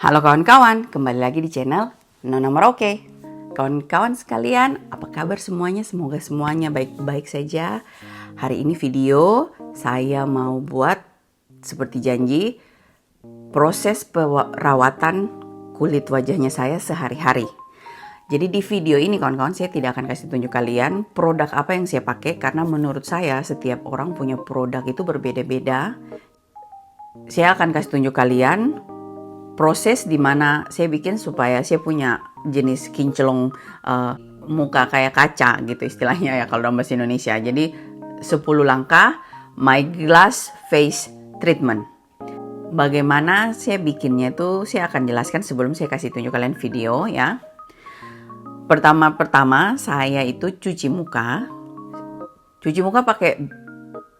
Halo kawan-kawan, kembali lagi di channel Nona Merauke. Kawan-kawan sekalian, apa kabar semuanya? Semoga semuanya baik-baik saja. Hari ini video saya mau buat seperti janji proses perawatan kulit wajahnya saya sehari-hari. Jadi di video ini kawan-kawan saya tidak akan kasih tunjuk kalian produk apa yang saya pakai karena menurut saya setiap orang punya produk itu berbeda-beda. Saya akan kasih tunjuk kalian proses dimana saya bikin supaya saya punya jenis kinclong muka kayak kaca gitu istilahnya ya kalau dalam bahasa Indonesia. Jadi 10 langkah My Glass Face Treatment. Bagaimana saya bikinnya itu saya akan jelaskan sebelum saya kasih tunjuk kalian video ya. Pertama saya itu cuci muka. Cuci muka pakai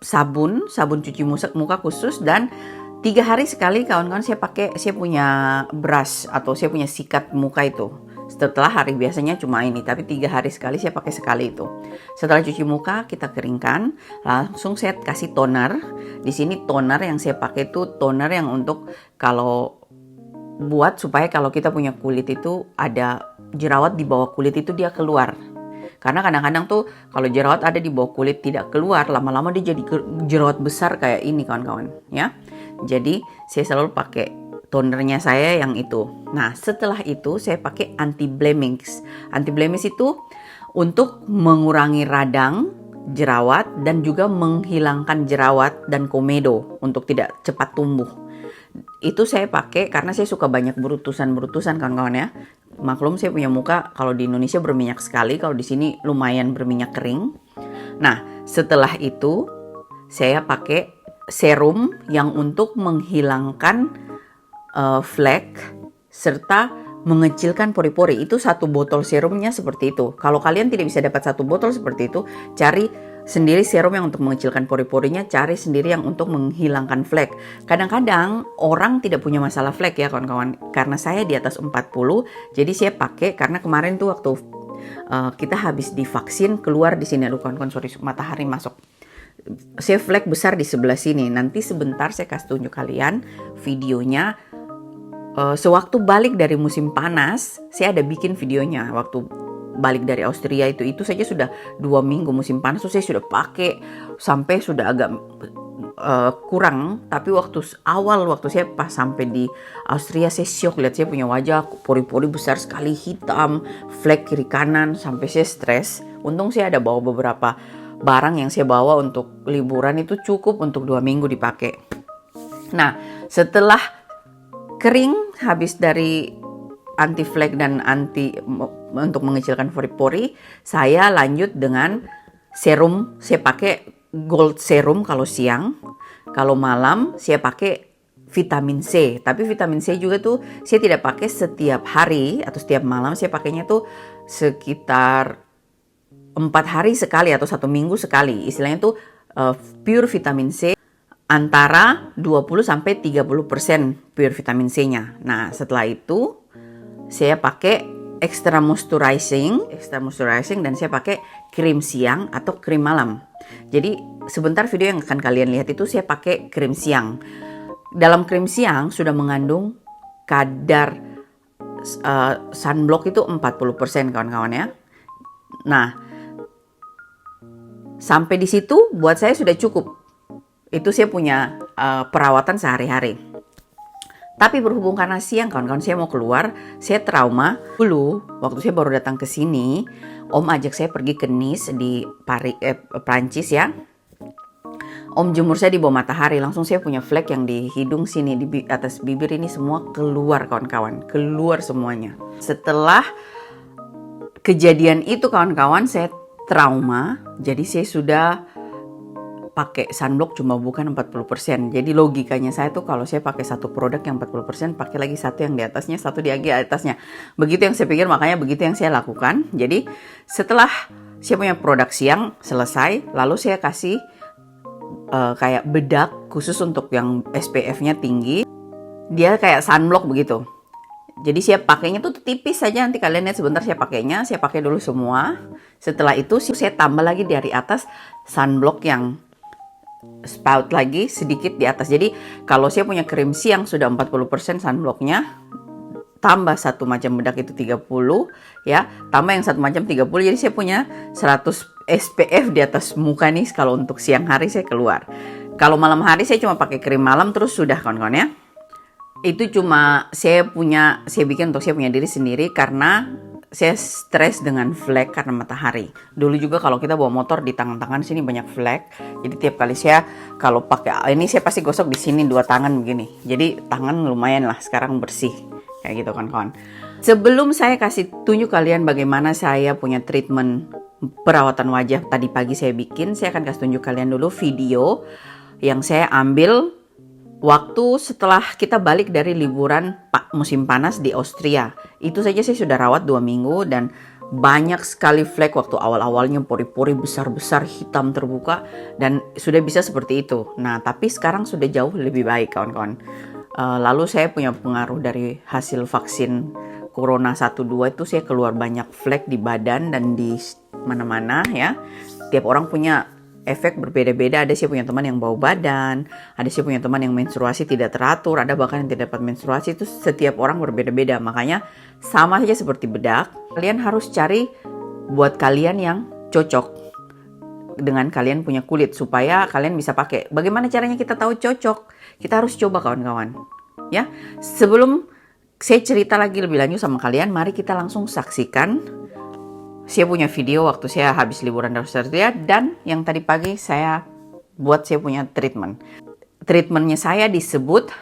sabun cuci muka khusus, dan 3 hari sekali kawan-kawan saya punya brush atau saya punya sikat muka itu. Setelah hari biasanya cuma ini, tapi 3 hari sekali saya pakai sekali itu. Setelah cuci muka kita keringkan, langsung saya kasih toner. Di sini toner yang saya pakai itu toner yang untuk kalau buat supaya kalau kita punya kulit itu ada jerawat di bawah kulit itu dia keluar. Karena kadang-kadang tuh kalau jerawat ada di bawah kulit tidak keluar, lama-lama dia jadi jerawat besar kayak ini kawan-kawan ya. Jadi saya selalu pakai tonernya saya yang itu. Nah setelah itu saya pakai anti blemish. Anti blemish itu untuk mengurangi radang jerawat dan juga menghilangkan jerawat dan komedo untuk tidak cepat tumbuh. Itu saya pakai karena saya suka banyak berutusan kawan-kawan ya. Maklum saya punya muka kalau di Indonesia berminyak sekali, kalau di sini lumayan berminyak kering. Nah setelah itu saya pakai serum yang untuk menghilangkan flek serta mengecilkan pori-pori. Itu 1 botol serumnya seperti itu. Kalau kalian tidak bisa dapat 1 botol seperti itu, cari sendiri serum yang untuk mengecilkan pori-porinya, cari sendiri yang untuk menghilangkan flek. Kadang-kadang orang tidak punya masalah flek ya kawan-kawan. Karena saya di atas 40, jadi saya pakai karena kemarin tuh waktu kita habis divaksin keluar di sini. Aduh kawan-kawan, sorry matahari masuk. Saya flek besar di sebelah sini. Nanti sebentar saya kasih tunjuk kalian videonya. Sewaktu balik dari musim panas, saya ada bikin videonya. Waktu balik dari Austria itu saja sudah 2 minggu musim panas tuh saya sudah pakai sampai sudah agak kurang. Tapi waktu saya pas sampai di Austria saya syok lihat saya punya wajah pori-pori besar sekali, hitam, flek kiri kanan, sampai saya stres. Untung saya ada bawa beberapa barang yang saya bawa untuk liburan, itu cukup untuk 2 minggu dipakai. Nah setelah kering habis dari anti flek dan untuk mengecilkan pori-pori, saya lanjut dengan serum. Saya pakai gold serum kalau siang, kalau malam saya pakai vitamin C. Tapi vitamin C juga tuh saya tidak pakai setiap hari atau setiap malam, saya pakainya tuh sekitar 4 hari sekali atau 1 minggu sekali. Istilahnya tuh pure vitamin C antara 20-30% pure vitamin C-nya. Nah setelah itu saya pakai extra moisturizing dan saya pakai krim siang atau krim malam. Jadi sebentar video yang akan kalian lihat itu saya pakai krim siang. Dalam krim siang sudah mengandung kadar sunblock itu 40% kawan-kawan ya. Nah sampai di situ buat saya sudah cukup. Itu saya punya perawatan sehari-hari. Tapi berhubung karena siang kawan-kawan saya mau keluar, saya trauma. Dulu waktu saya baru datang ke sini, Om ajak saya pergi ke Nice di Prancis ya. Om jemur saya di bawah matahari, langsung saya punya flek yang di hidung sini, di atas bibir ini semua keluar kawan-kawan, keluar semuanya. Setelah kejadian itu kawan-kawan saya trauma, jadi saya sudah pakai sunblock cuma bukan 40%. Jadi logikanya saya tuh kalau saya pakai satu produk yang 40%, pakai lagi satu yang di atasnya, satu di atasnya. Begitu yang saya pikir, makanya begitu yang saya lakukan. Jadi setelah saya punya produk siang selesai, lalu saya kasih kayak bedak khusus untuk yang SPF-nya tinggi. Dia kayak sunblock begitu. Jadi saya pakainya tuh tipis saja, nanti kalian lihat sebentar saya pakainya. Saya pakai dulu semua. Setelah itu saya tambah lagi dari atas sunblock yang spout lagi sedikit di atas. Jadi kalau saya punya krim siang sudah 40% sunblocknya, tambah satu macam bedak itu 30 ya, tambah yang satu macam 30, jadi saya punya 100 SPF di atas muka nih kalau untuk siang hari saya keluar. Kalau malam hari saya cuma pakai krim malam terus sudah kawan-kawan ya. Itu cuma saya bikin untuk saya punya diri sendiri karena saya stres dengan flek karena matahari. Dulu juga kalau kita bawa motor di tangan-tangan sini banyak flek. Jadi tiap kali saya kalau pakai ini saya pasti gosok di sini 2 tangan begini. Jadi tangan lumayan lah sekarang bersih. Kayak gitu kawan-kawan. Sebelum saya kasih tunjuk kalian bagaimana saya punya treatment perawatan wajah tadi pagi saya bikin, saya akan kasih tunjuk kalian dulu video yang saya ambil waktu setelah kita balik dari liburan musim panas di Austria. Itu saja saya sudah rawat 2 minggu dan banyak sekali flek waktu awal-awalnya, pori-pori besar-besar hitam terbuka dan sudah bisa seperti itu. Nah, tapi sekarang sudah jauh lebih baik kawan-kawan. Lalu saya punya pengaruh dari hasil vaksin Corona 1-2 itu saya keluar banyak flek di badan dan di mana-mana ya. Tiap orang punya efek berbeda-beda. Ada sih punya teman yang bau badan, ada sih punya teman yang menstruasi tidak teratur, ada bahkan yang tidak dapat menstruasi. Itu setiap orang berbeda-beda. Makanya sama saja seperti bedak, kalian harus cari buat kalian yang cocok dengan kalian punya kulit supaya kalian bisa pakai. Bagaimana caranya kita tahu cocok? Kita harus coba kawan-kawan. Ya, sebelum saya cerita lagi lebih lanjut sama kalian, mari kita langsung saksikan. Saya punya video waktu saya habis liburan dari Australia dan yang tadi pagi saya buat saya punya treatment. Treatmentnya saya disebut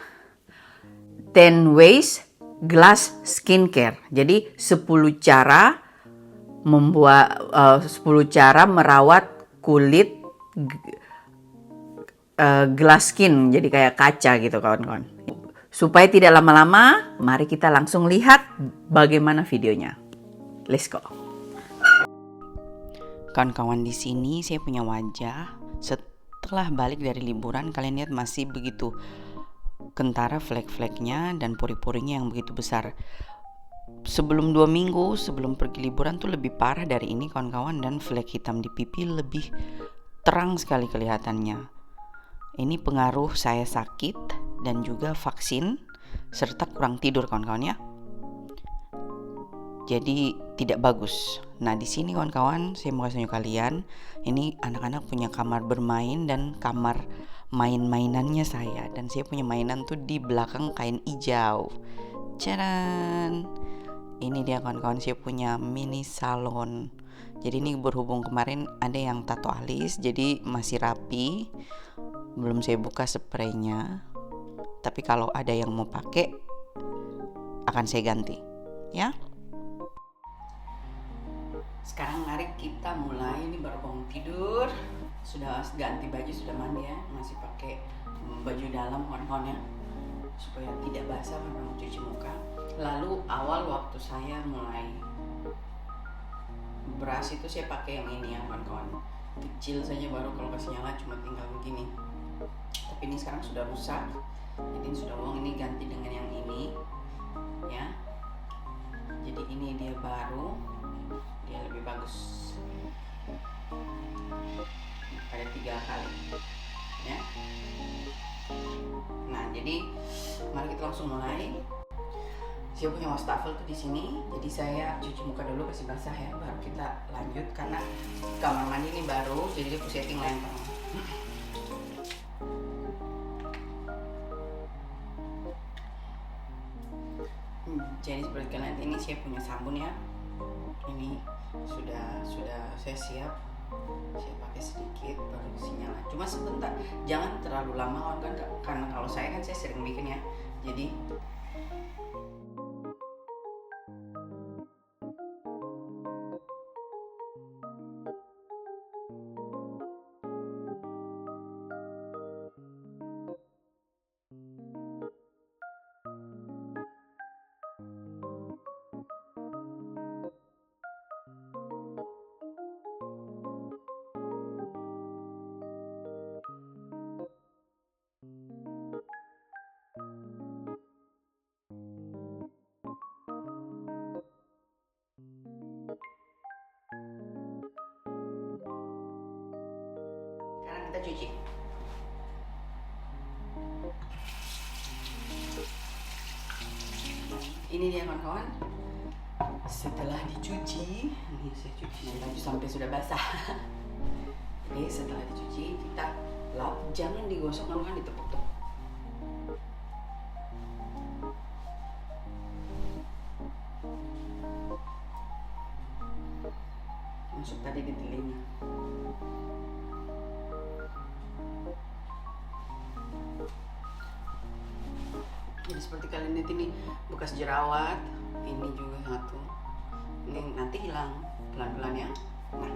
10 Ways Glass Skincare. Jadi 10 cara merawat kulit glass skin, jadi kayak kaca gitu kawan-kawan. Supaya tidak lama-lama, mari kita langsung lihat bagaimana videonya. Let's go. Kawan-kawan, di sini saya punya wajah setelah balik dari liburan. Kalian lihat masih begitu kentara flek-fleknya dan pori-porinya yang begitu besar. Sebelum 2 minggu sebelum pergi liburan tuh lebih parah dari ini kawan-kawan, dan flek hitam di pipi lebih terang sekali kelihatannya. Ini pengaruh saya sakit dan juga vaksin serta kurang tidur kawan-kawan ya. Jadi tidak bagus. Nah, di sini kawan-kawan saya mau kasih tunjuk kalian, ini anak-anak punya kamar bermain dan kamar main-mainannya saya, dan saya punya mainan tuh di belakang kain hijau. Caran. Ini dia kawan-kawan, saya punya mini salon. Jadi ini berhubung kemarin ada yang tato alis, jadi masih rapi. Belum saya buka spraynya. Tapi kalau ada yang mau pakai akan saya ganti, ya. Sekarang mari kita mulai. Ini baru bangun tidur, sudah ganti baju, sudah mandi ya, masih pakai baju dalam kawan-kawan ya, supaya tidak basah memang cuci muka. Lalu awal waktu saya mulai brush itu saya pakai yang ini ya kawan-kawan, kecil saja, baru kalau kasih nyala cuma tinggal begini. Tapi ini sekarang sudah rusak, jadi ini sudah long, ini ganti dengan yang ini ya. Jadi ini dia baru, dia lebih bagus. Ada 3 kali ya. Nah, jadi mari kita langsung mulai. Saya punya wastafel tuh di sini, jadi saya cuci muka dulu kasih basah ya, baru kita lanjut karena kamar mandi ini baru, jadi aku setting lempeng. Jadi seperti kalian, ini saya punya sabun ya. Ini sudah saya siap. Saya pakai sedikit baru sinyal. Cuma sebentar, jangan terlalu lama kan, karena kalau saya kan saya sering bikin ya. Jadi sekarang kita cuci. ini dia kawan-kawan. Setelah dicuci, ini saya cuci baju sampai sudah basah. Jadi setelah dicuci kita lap, jangan digosok kawan-kawan, ditepuk-tepuk. Masuk tadi di telinga. Jadi seperti kalian lihat ini bekas jerawat, ini juga satu. Ini nanti hilang pelan-pelan ya. Nah,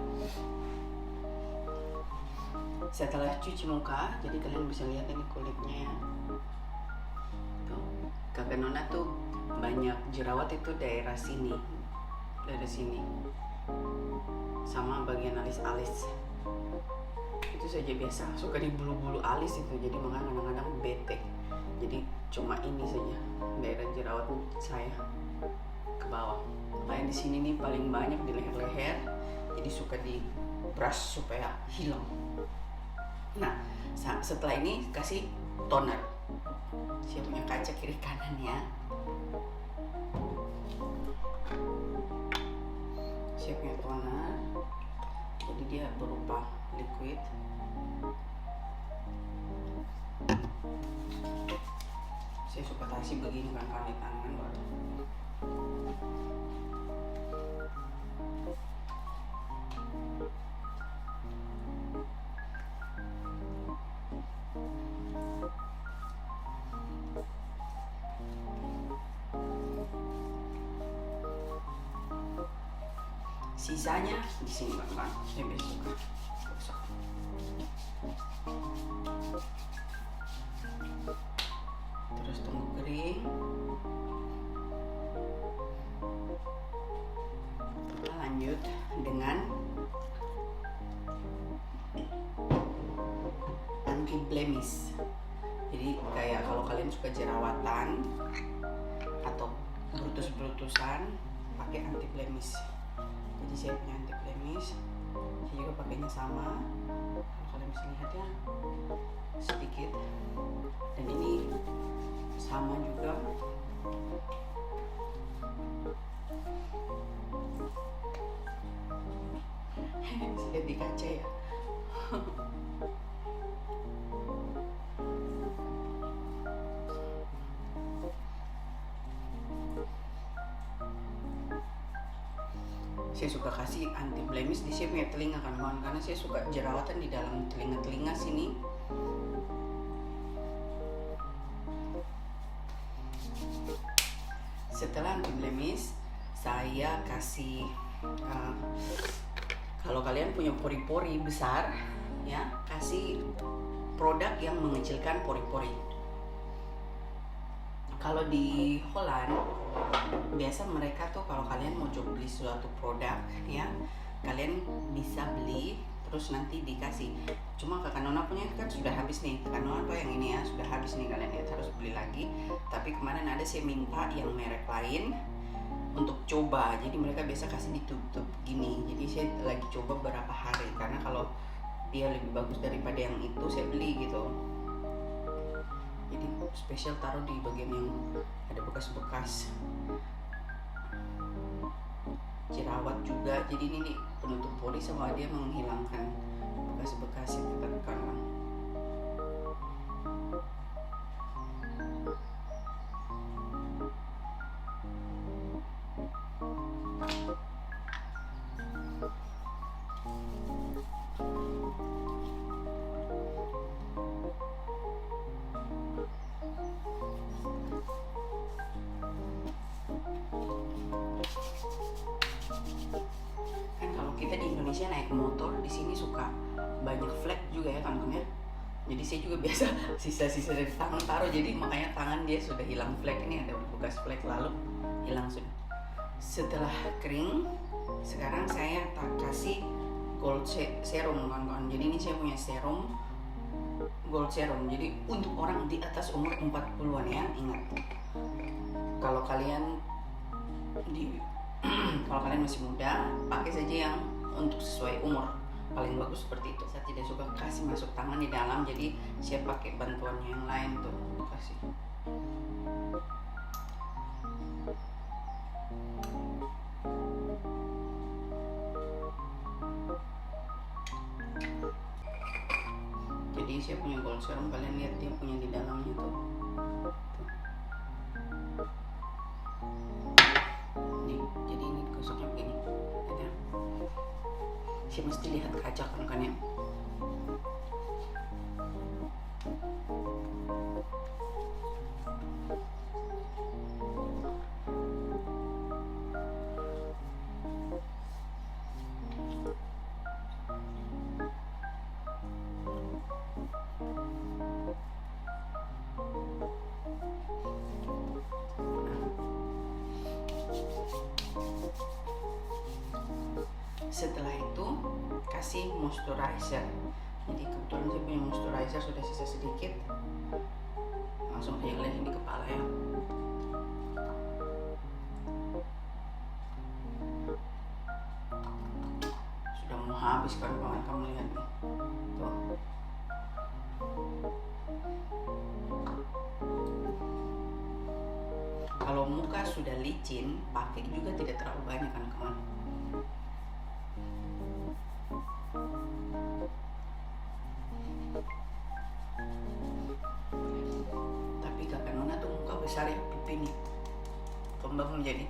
setelah cuci muka, jadi kalian bisa lihat ini kulitnya ya. Tuh, Kakak Nona tuh banyak jerawat itu daerah sini, sama bagian alis-alis. Itu saja biasa, suka di bulu-bulu alis itu, jadi makanya kadang-kadang bete. Jadi cuma ini saja daerah jerawat saya ke bawah. Makanya di sini nih paling banyak di leher-leher, jadi suka di brush supaya hilang. Nah, setelah ini kasih toner. Saya punya kaca kiri kanan ya. Saya punya toner, jadi dia berupa liquid. Saya suka kasih begini kan di tangan baru. Sisanya di sini kawan-kawan. Saya besok gosok. Terus tunggu kering. Kita lanjut dengan anti blemish. Jadi kayak kalau kalian suka jerawatan atau brutus-brutusan, pakai anti blemish. Jadi saya punya anti blemish, saya juga pakainya sama. Kalau kalian bisa lihat ya, sedikit. Dan ini sama juga. Bisa lihat di kaca ya. Saya suka kasih anti blemish di sini punya telinga kan kawan, karena saya suka jerawatan di dalam telinga sini. Setelah anti blemish, saya kasih kalau kalian punya pori-pori besar ya, kasih produk yang mengecilkan pori-pori. Kalau di Holland biasa mereka tuh kalau kalian mau coba beli suatu produk ya, kalian bisa beli terus nanti dikasih. Cuma Kakak Nona punya kan sudah habis nih. Kakak Nona tuh yang ini ya sudah habis nih, kalian lihat harus beli lagi. Tapi kemarin ada saya minta yang merek lain untuk coba. Jadi mereka biasa kasih ditutup gini. Jadi saya lagi coba beberapa hari, karena kalau dia lebih bagus daripada yang itu saya beli gitu. Jadi spesial taruh di bagian yang ada bekas-bekas jerawat juga. Jadi ini nih penutup pori sama dia menghilangkan bekas-bekas yang terkena. Kita di Indonesia naik motor, di sini suka banyak flek juga ya kampungnya. Jadi saya juga biasa sisa-sisa dari tangan taruh, jadi makanya tangan dia sudah hilang flek. Ini ada bekas flek lalu hilang sudah. Setelah kering, sekarang saya kasih gold serum kawan-kawan. Jadi ini saya punya serum gold serum. Jadi untuk orang di atas umur 40-an ya, ingat. Kalau kalian kalau kalian masih muda, pakai saja yang untuk sesuai umur, paling bagus seperti itu. Saya tidak suka kasih masuk tangan di dalam, jadi saya pakai bantuannya yang lain tuh kasih. Jadi saya punya gold serum, kalian lihat dia punya di dalamnya tuh. Nih, jadi ini gosoknya begini. Ada. Saya mesti lihat kaca kan ya. Setelah itu kasih moisturizer. Jadi kebetulan saya punya moisturizer sudah sisa sedikit, langsung aja lehin di kepala ya. Sudah mau habis kan kamu lihat nih tuh. Kalau muka sudah licin, pakai juga tidak terlalu banyak kan kawan. Tapi kakak Nona tuh muka besar ya, pipi nih kembang menjadi.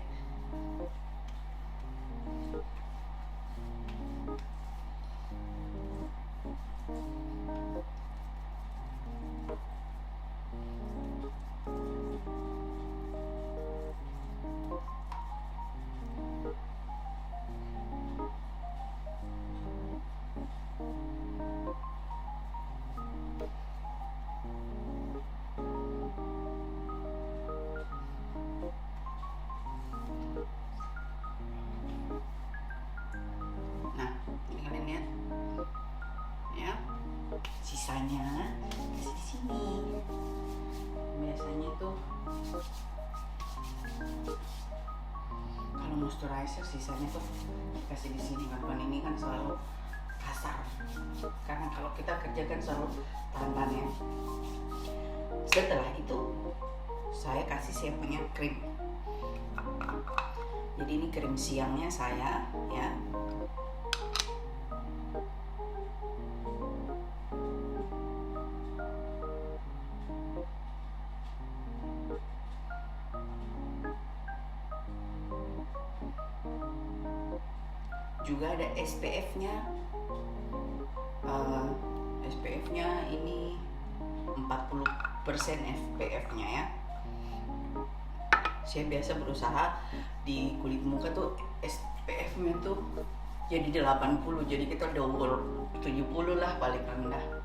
Sisanya kasih di sini. Biasanya tuh kalau moisturizer sisanya tuh kasih di sini kan. Ini kan selalu kasar karena kalau kita kerjakan selalu tahan ya. Setelah itu saya kasih saya punya krim. Jadi ini krim siangnya saya ya. Juga ada SPF-nya. SPF-nya ini 40% SPF-nya ya. Saya biasa berusaha di kulit muka tuh SPF-nya tuh jadi 80, jadi kita double 70 lah paling rendah.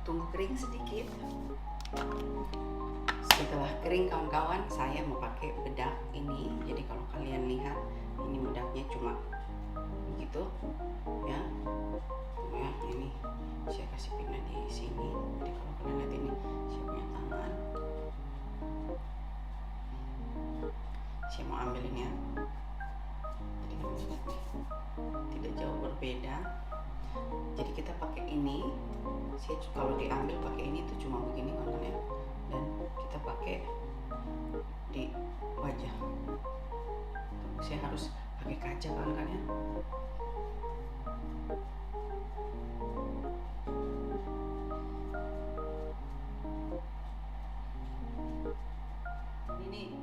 Tunggu kering sedikit. Setelah kering kawan-kawan, saya mau pakai bedak ini. Jadi kalau kalian lihat, ini bedaknya cuma begitu ya. Ya, ini saya kasih pindah di sini. Jadi kalau kalian lihat ini, saya punya tangan. Saya mau ambil ini ya. Jadi tidak jauh berbeda. Jadi kita pakai ini. Saya kalau diambil pakai ini tuh cuma begini kan ya, dan kita pakai di wajah. Saya harus pakai kaca kan ya.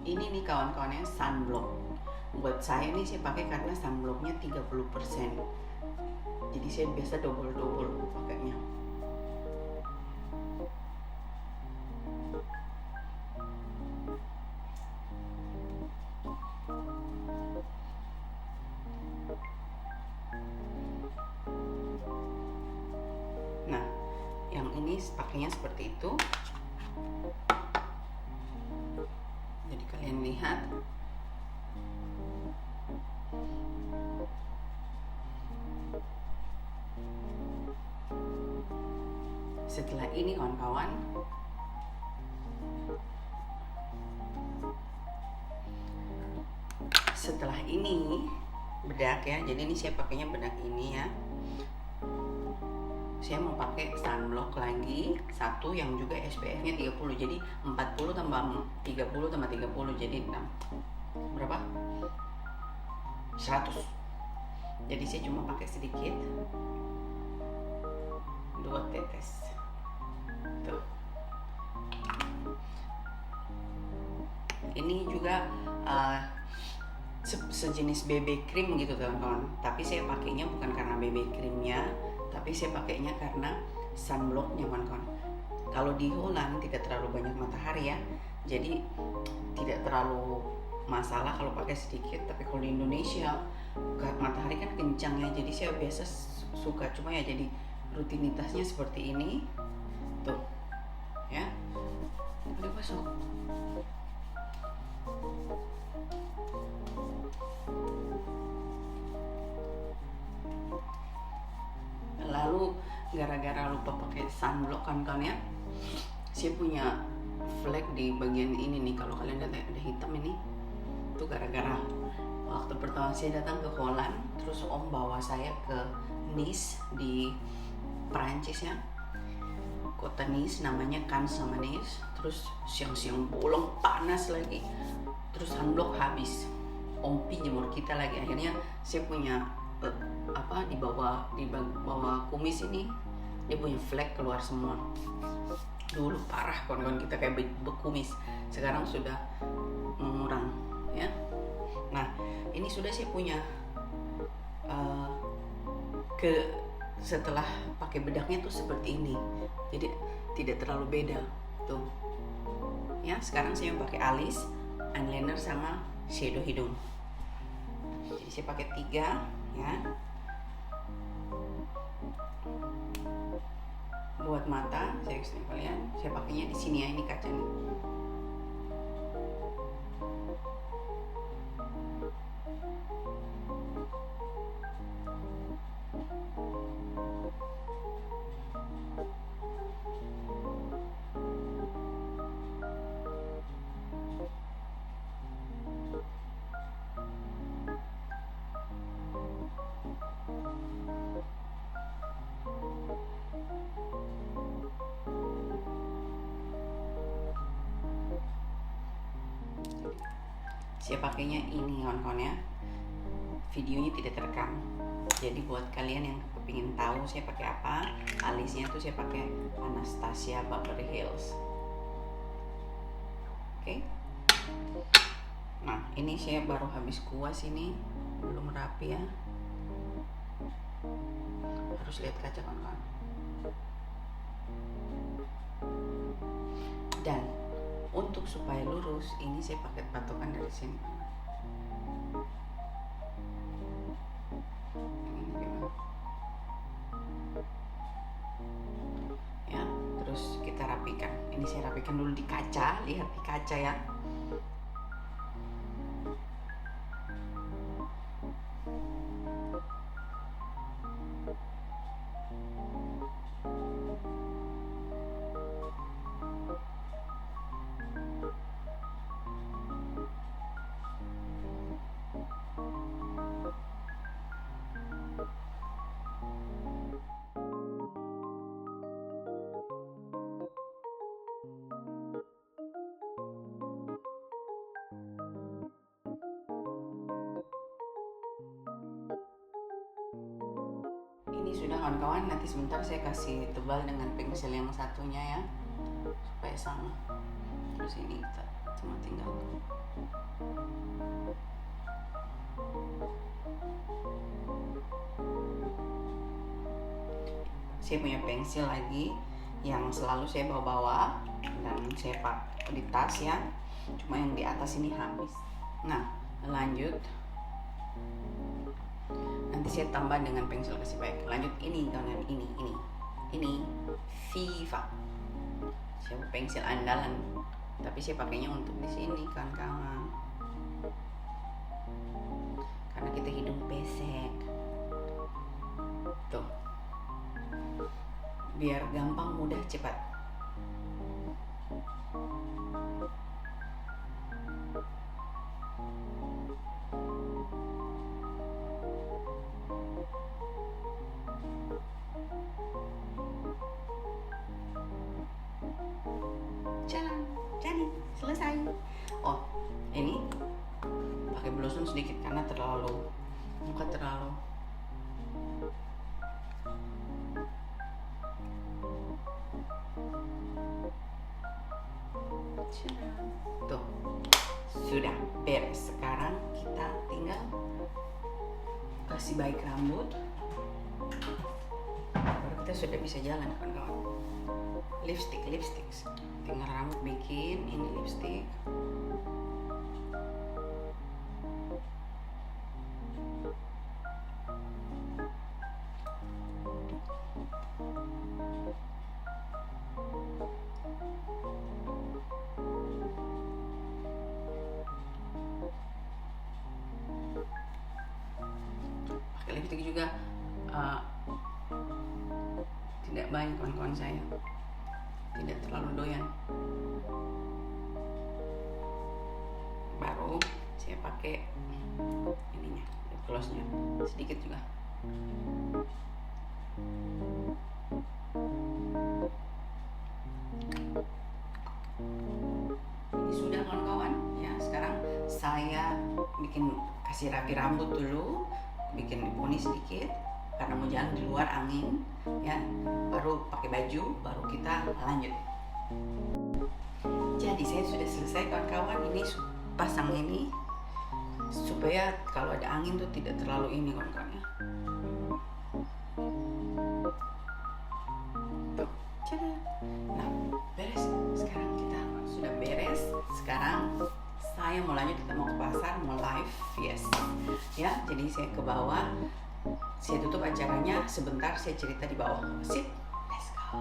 Ini nih kawan-kawannya sunblock. Buat saya nih saya pakai karena sunblocknya 30%. Jadi saya biasa double pakainya. Nah, yang ini pakainya seperti itu. Jadi kalian lihat. Setelah ini kawan-kawan, setelah ini bedak ya, jadi ini saya pakainya bedak ini ya. Saya mau pakai sunblock lagi satu yang juga SPF-nya 30, jadi 40 tambah 30 tambah 30 jadi berapa? 100. Jadi saya cuma pakai sedikit, 2 tetes tuh. Ini juga sejenis BB cream gitu teman-teman, tapi saya pakainya bukan karena BB creamnya, tapi saya pakainya karena sunblocknya kawan-kawan. Kalau di Holland tidak terlalu banyak matahari ya, jadi tidak terlalu masalah kalau pakai sedikit. Tapi kalau di Indonesia matahari kan kencang ya, jadi saya biasa suka, cuma ya jadi rutinitasnya seperti ini tuh ya. Udah masuk. Lalu gara-gara lupa pakai sunblock kan ya, saya punya flek di bagian ini nih. Kalau kalian lihat ada hitam ini, itu gara-gara waktu pertama saya datang ke Holland, terus om bawa saya ke Nice di Perancis ya, kota Nice namanya Cannes sama Nice. Terus siang-siang bolong panas lagi, terus sunblock habis, om jemur kita lagi. Akhirnya saya punya di bawah kumis ini dia punya flek keluar semua. Dulu parah kawan-kawan, kita kayak bekumis, sekarang sudah mengurang ya. Nah ini sudah saya punya setelah pakai bedaknya tuh seperti ini, jadi tidak terlalu beda tuh ya. Sekarang saya pakai alis, eyeliner sama shadow hidung, jadi saya pakai 3 ya. Buat mata saya kesini kalian, saya pakainya di sini ya, ini kaca nih. Saya pakainya ini kawan-kawan ya, videonya tidak terekam, jadi buat kalian yang kepingin tahu saya pakai apa, alisnya tuh saya pakai Anastasia Beverly Hills. Oke. Nah ini saya baru habis kuas, ini belum rapi ya, harus lihat kaca kawan-kawan. Dan untuk supaya lurus, ini saya pakai patokan dari sini. Ya, terus kita rapikan. Ini saya rapikan dulu di kaca, lihat di kaca ya. Ini sudah kawan-kawan, nanti sebentar saya kasih tebal dengan pensil yang satunya ya, supaya sama. Terus ini kita cuma tinggal saya punya pensil lagi yang selalu saya bawa-bawa dan saya pakai di tas ya, cuma yang di atas ini habis. Nah lanjut, nanti saya tambah dengan pensil kasih baik. Lanjut ini kawan, ini Viva, saya pensil andalan, tapi saya pakainya untuk di sini kawan-kawan, karena kita hidung pesek tuh, biar gampang, mudah, cepat. selesai. Oh, ini pakai blush on sedikit karena muka terlalu tuh, sudah beres. Sekarang kita tinggal kasih baik rambut, baru kita sudah bisa jalan kawan-kawan. Lipstick, tinggal rambut bikin ini lipstick. Pakai lipstick juga tidak banyak kawan-kawan saya, tidak terlalu doyan. Baru saya pakai ininya, lip glossnya sedikit juga. Ini sudah kawan-kawan ya. Sekarang saya kasih rapi rambut dulu, bikin poni sedikit karena mau jalan di luar angin ya, baru pakai baju, baru kita lanjut. Jadi saya sudah selesai kawan-kawan. Ini pasang ini supaya kalau ada angin tuh tidak terlalu ini kawan-kawan ya. Tuh, nah beres. Sekarang kita sudah beres. Sekarang saya mau lanjut, kita mau ke pasar, mau live, yes ya. Jadi saya ke bawah, saya tutup acaranya sebentar, saya cerita di bawah. Sip, let's go.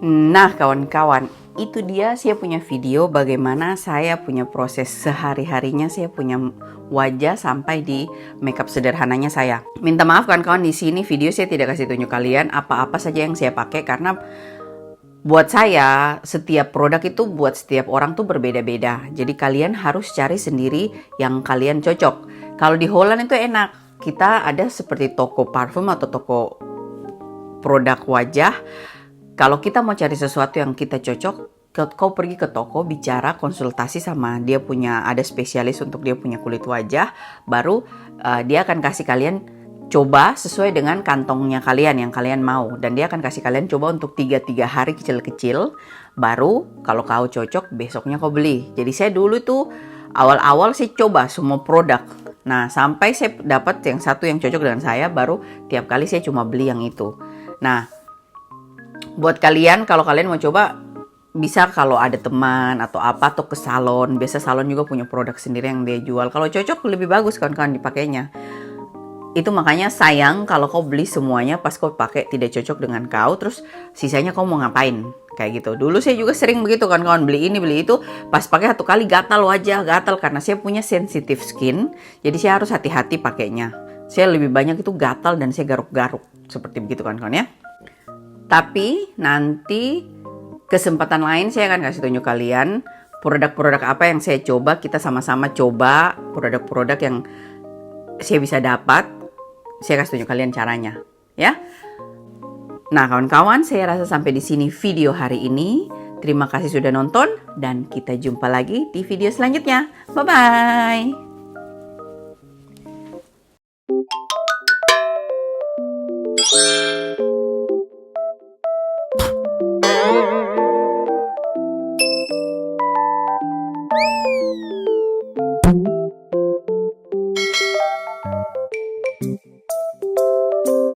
Nah kawan-kawan, itu dia saya punya video bagaimana saya punya proses sehari-harinya, saya punya wajah sampai di makeup sederhananya saya. Minta maaf kawan-kawan, di sini video saya tidak kasih tunjuk kalian apa-apa saja yang saya pakai karena buat saya setiap produk itu buat setiap orang tuh berbeda-beda. Jadi kalian harus cari sendiri yang kalian cocok. Kalau di Holland itu enak, kita ada seperti toko parfum atau toko produk wajah. Kalau kita mau cari sesuatu yang kita cocok, kau pergi ke toko, bicara, konsultasi sama dia punya, ada spesialis untuk dia punya kulit wajah, baru dia akan kasih kalian coba sesuai dengan kantongnya kalian yang kalian mau, dan dia akan kasih kalian coba untuk 3 hari kecil-kecil, baru kalau kau cocok besoknya kau beli. Jadi saya dulu tuh awal-awal sih coba semua produk. Nah sampai saya dapat yang satu yang cocok dengan saya, baru tiap kali saya cuma beli yang itu. Nah buat kalian, kalau kalian mau coba, bisa kalau ada teman atau apa, atau ke salon. Biasa salon juga punya produk sendiri yang dia jual. Kalau cocok lebih bagus kawan-kawan dipakainya. Itu makanya sayang kalau kau beli semuanya pas kau pakai tidak cocok dengan kau, terus sisanya kau mau ngapain, kayak gitu. Dulu saya juga sering begitu kawan-kawan, beli ini beli itu, pas pakai 1 kali gatal wajah, gatal karena saya punya sensitive skin. Jadi saya harus hati-hati pakainya. Saya lebih banyak itu gatal dan saya garuk-garuk seperti begitu kawan-kawan ya. Tapi nanti kesempatan lain saya akan kasih tunjuk kalian produk-produk apa yang saya coba. Kita sama-sama coba produk-produk yang saya bisa dapat. Saya kasih tunjuk kalian caranya ya. Nah kawan-kawan, saya rasa sampai di sini video hari ini. Terima kasih sudah nonton dan kita jumpa lagi di video selanjutnya. Bye-bye.